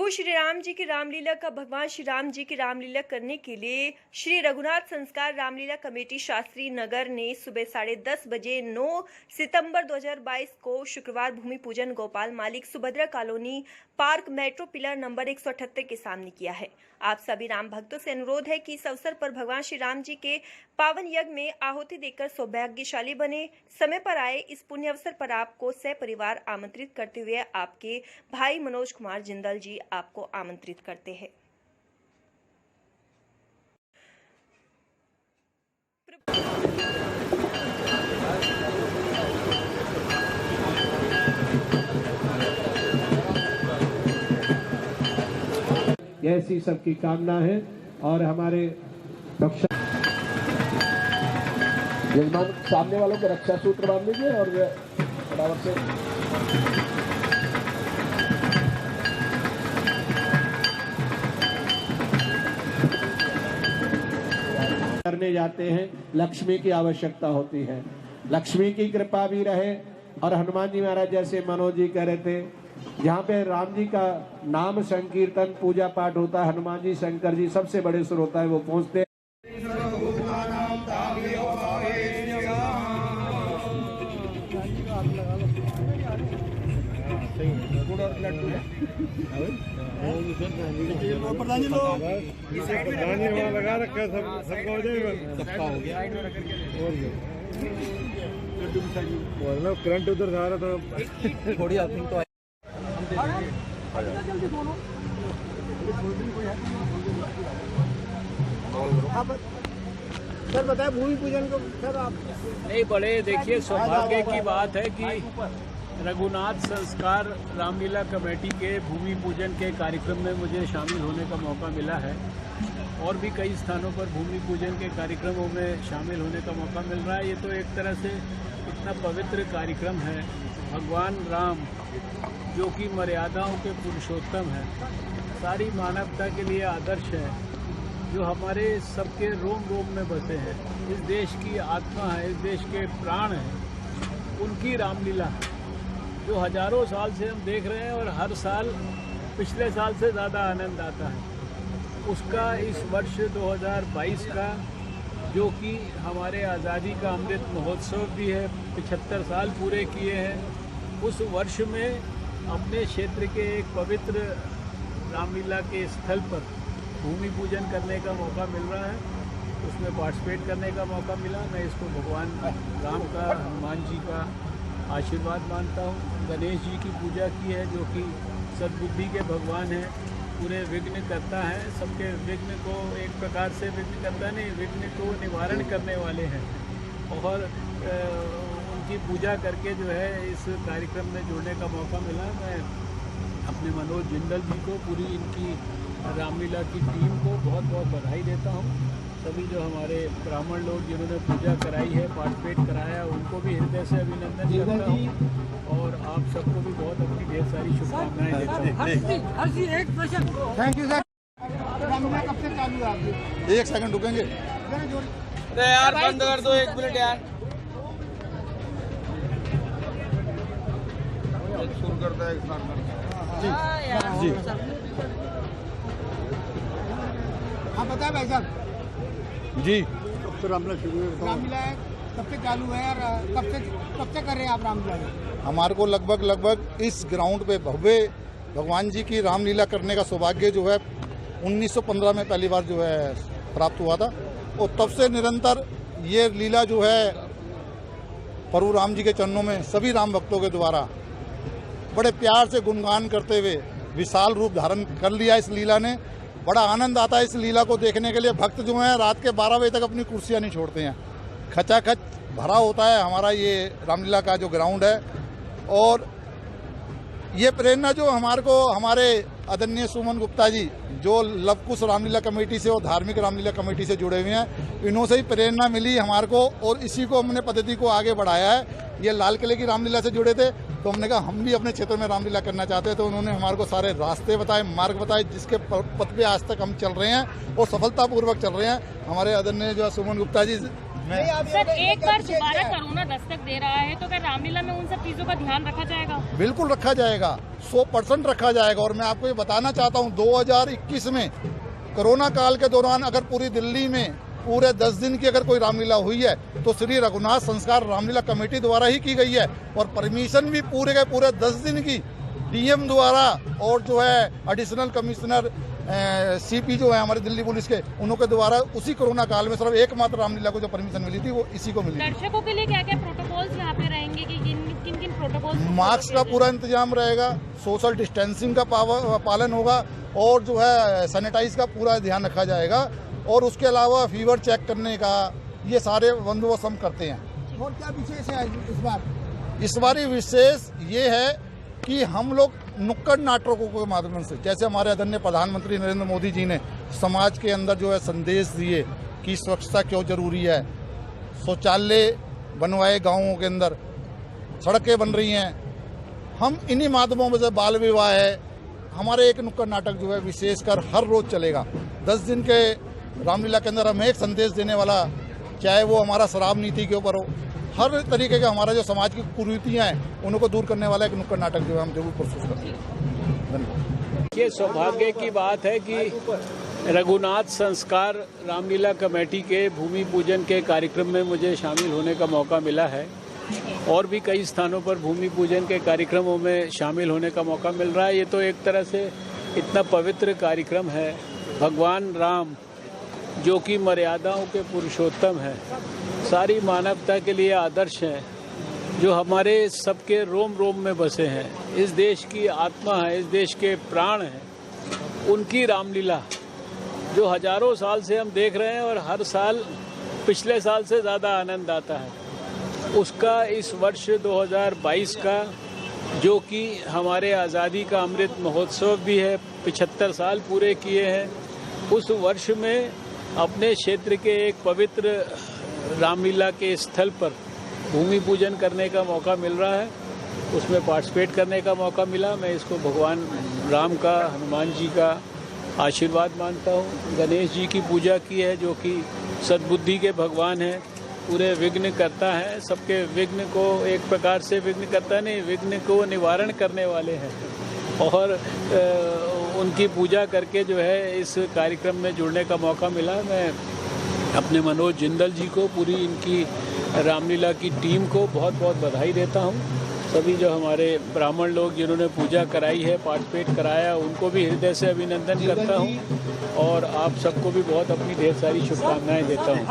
प्रभु श्री राम जी की रामलीला का भगवान श्री राम जी की रामलीला करने के लिए श्री रघुनाथ संस्कार रामलीला कमेटी शास्त्री नगर ने सुबह 10:30 बजे 9 सितंबर 2022 को शुक्रवार भूमि पूजन गोपाल मालिक Subhadra colony park metro pillar number 178 के सामने किया है। आप सभी राम भक्तों से अनुरोध है कि इस अवसर पर भगवान श्री राम जी के पावन यज्ञ में आहुति देकर सौभाग्यशाली बने। समय पर आए इस पुण्य अवसर पर आपको सपरिवार आमंत्रित करते हुए आपके भाई मनोज कुमार जिंदल जी आपको आमंत्रित करते हैं। ऐसी सबकी कामना है और हमारे रक्षा यजमान सामने वालों के रक्षा सूत्र बांध लीजिए और बराबर से करने जाते हैं। लक्ष्मी की आवश्यकता होती है, लक्ष्मी की कृपा भी रहे। और हनुमान जी महाराज जैसे मनोज जी कह रहे थे, जहाँ पे राम जी का नाम संकीर्तन पूजा पाठ होता है, हनुमान जी शंकर जी सबसे बड़े श्रोता है, वो पहुँचते हैं। लगा रखा सबका हो जाएगा, सबका हो गया और करंट उधर जा रहा था थोड़ी अर्थिंग तो सर बताए भूमि पूजन को सर आप नहीं बड़े देखिए सौभाग्य की बात है कि रघुनाथ संस्कार रामलीला कमेटी के भूमि पूजन के कार्यक्रम में मुझे शामिल होने का मौका मिला है और भी कई स्थानों पर भूमि पूजन के कार्यक्रमों में शामिल होने का मौका मिल रहा है। ये तो एक तरह से इतना पवित्र कार्यक्रम है। भगवान राम जो कि मर्यादाओं के पुरुषोत्तम है, सारी मानवता के लिए आदर्श है, जो हमारे सबके रोम रोम में बसे हैं, इस देश की आत्मा है, इस देश के प्राण हैं, उनकी रामलीला जो हजारों साल से हम देख रहे हैं और हर साल पिछले साल से ज़्यादा आनंद आता है, उसका इस वर्ष 2022 का जो कि हमारे आज़ादी का अमृत महोत्सव भी है, 75 साल पूरे किए हैं, उस वर्ष में अपने क्षेत्र के एक पवित्र रामलीला के स्थल पर भूमि पूजन करने का मौका मिल रहा है, उसमें पार्टिसिपेट करने का मौका मिला। मैं इसको भगवान राम का, हनुमान जी का आशीर्वाद मानता हूँ। गणेश जी की पूजा की है जो कि सद्बुद्धि के भगवान हैं, पूरे विघ्न करता है, सबके विघ्न को एक प्रकार से विघ्न करता नहीं, विघ्न को निवारण करने वाले हैं। और उनकी पूजा करके जो है इस कार्यक्रम में जुड़ने का मौका मिला। मैं अपने मनोज जिंदल जी को, पूरी इनकी रामलीला की टीम को बहुत बहुत बधाई देता हूँ। सभी जो हमारे ब्राह्मण लोग जिन्होंने पूजा कराई है, पार्टिसिपेट कराया, उनको भी हृदय से अभिनंदन करता हूँ और आप सबको भी बहुत अपनी ढेर सारी शुभकामनाएं देता हूँ। एक प्रश्न। Thank you sir. रामलीला कब से चालू है आपकी? 1 सेकंड रुकेंगे अरे यार बंद कर दो 1 मिनट यार। शुरू करता है जी जी। आप बताए भाई साहब जी। कब से रामलीला शुरू है? रामलीला कब से चालू है और कब से कर रहे हैं आप रामलीला? हमारे को लगभग इस ग्राउंड पे भव्य भगवान जी की रामलीला करने का सौभाग्य जो है 1915 में पहली बार जो है प्राप्त हुआ था और तब से निरंतर ये लीला जो है प्रभु राम जी के चरणों में सभी राम भक्तों के द्वारा बड़े प्यार से गुणगान करते हुए विशाल रूप धारण कर लिया। इस लीला ने बड़ा आनंद आता है इस लीला को देखने के लिए। भक्त जो हैं रात के 12 बजे तक अपनी कुर्सियां नहीं छोड़ते हैं, खचाखच भरा होता है हमारा ये रामलीला का जो ग्राउंड है। और ये प्रेरणा जो हमारे आदरणीय सुमन गुप्ता जी जो लवकुश रामलीला कमेटी से और धार्मिक रामलीला कमेटी से जुड़े हुए हैं, इन्हों से ही प्रेरणा मिली हमारे को और इसी को हमने पद्धति को आगे बढ़ाया है। ये लाल किले की रामलीला से जुड़े थे तो हमने कहा हम भी अपने क्षेत्र में रामलीला करना चाहते हैं, तो उन्होंने हमारे को सारे रास्ते बताए, मार्ग बताए, जिसके पथ पे आज तक हम चल रहे हैं और सफलतापूर्वक चल रहे हैं। हमारे आदरणीय जो सुमन गुप्ता जी सर एक बार दोबारा कोरोना दस्तक दे रहा है तो क्या रामलीला में उन सब चीजों का ध्यान रखा जाएगा? बिल्कुल रखा जाएगा, 100% रखा जाएगा। और मैं आपको ये बताना चाहता हूँ 2021 में कोरोना काल के दौरान अगर पूरी दिल्ली में पूरे 10 दिन की अगर कोई रामलीला हुई है तो श्री रघुनाथ संस्कार रामलीला कमेटी द्वारा ही की गई है, और परमिशन भी पूरे के पूरे 10 दिन की डीएम द्वारा और जो है एडिशनल कमिश्नर सीपी जो है हमारे दिल्ली पुलिस के, उनके द्वारा उसी कोरोना काल में सिर्फ एकमात्र रामलीला को जो परमिशन मिली थी वो इसी को मिली। दर्शकों के लिए क्या क्या प्रोटोकॉल्स यहाँ पे रहेंगे कि किन किन प्रोटोकॉल्स? मास्क का पूरा इंतजाम रहेगा, सोशल डिस्टेंसिंग का पालन होगा, और जो है सैनिटाइज का पूरा ध्यान रखा जाएगा, और उसके अलावा फीवर चेक करने का ये सारे बंदोबस्त हम करते हैं। और क्या विशेष है इस बार? इस बार विशेष ये है कि हम लोग नुक्कड़ नाटकों के माध्यम से, जैसे हमारे आदरणीय प्रधानमंत्री नरेंद्र मोदी जी ने समाज के अंदर जो है संदेश दिए कि स्वच्छता क्यों जरूरी है, शौचालय बनवाए गांवों के अंदर, सड़कें बन रही हैं, हम इन्हीं माध्यमों में से बाल विवाह है, हमारे एक नुक्कड़ नाटक जो है विशेषकर हर रोज चलेगा। 10 दिन के रामलीला के अंदर हम एक संदेश देने वाला, चाहे वो हमारा शराब नीति के ऊपर हो, हर तरीके का हमारा जो समाज की कुरीतियाँ हैं उनको दूर करने वाला एक नुक्कड़ नाटक जो है हम जरूर प्रस्तुत करते हैं। धन्यवाद। ये सौभाग्य की बात है कि रघुनाथ संस्कार रामलीला कमेटी के भूमि पूजन के कार्यक्रम में मुझे शामिल होने का मौका मिला है, और भी कई स्थानों पर भूमि पूजन के कार्यक्रमों में शामिल होने का मौका मिल रहा है। ये तो एक तरह से इतना पवित्र कार्यक्रम है। भगवान राम जो कि मर्यादाओं के पुरुषोत्तम हैं, सारी मानवता के लिए आदर्श हैं, जो हमारे सबके रोम रोम में बसे हैं, इस देश की आत्मा है, इस देश के प्राण हैं, उनकी रामलीला जो हजारों साल से हम देख रहे हैं और हर साल पिछले साल से ज़्यादा आनंद आता है, उसका इस वर्ष 2022 का, जो कि हमारे आज़ादी का अमृत महोत्सव भी है, 75 साल पूरे किए हैं, उस वर्ष में अपने क्षेत्र के एक पवित्र रामलीला के स्थल पर भूमि पूजन करने का मौका मिल रहा है, उसमें पार्टिसिपेट करने का मौका मिला। मैं इसको भगवान राम का, हनुमान जी का आशीर्वाद मानता हूँ। गणेश जी की पूजा की है, जो कि सद्बुद्धि के भगवान हैं, पूरे विघ्न करता है, सबके विघ्न को एक प्रकार से विघ्न करता नहीं, विघ्न को निवारण करने वाले हैं, और उनकी पूजा करके जो है इस कार्यक्रम में जुड़ने का मौका मिला। मैं अपने मनोज जिंदल जी को, पूरी इनकी रामलीला की टीम को बहुत बहुत बधाई देता हूँ। सभी जो हमारे ब्राह्मण लोग जिन्होंने पूजा कराई है, पार्टिसिपेट कराया, उनको भी हृदय से अभिनंदन करता हूँ, और आप सबको भी बहुत अपनी ढेर सारी शुभकामनाएं देता हूँ।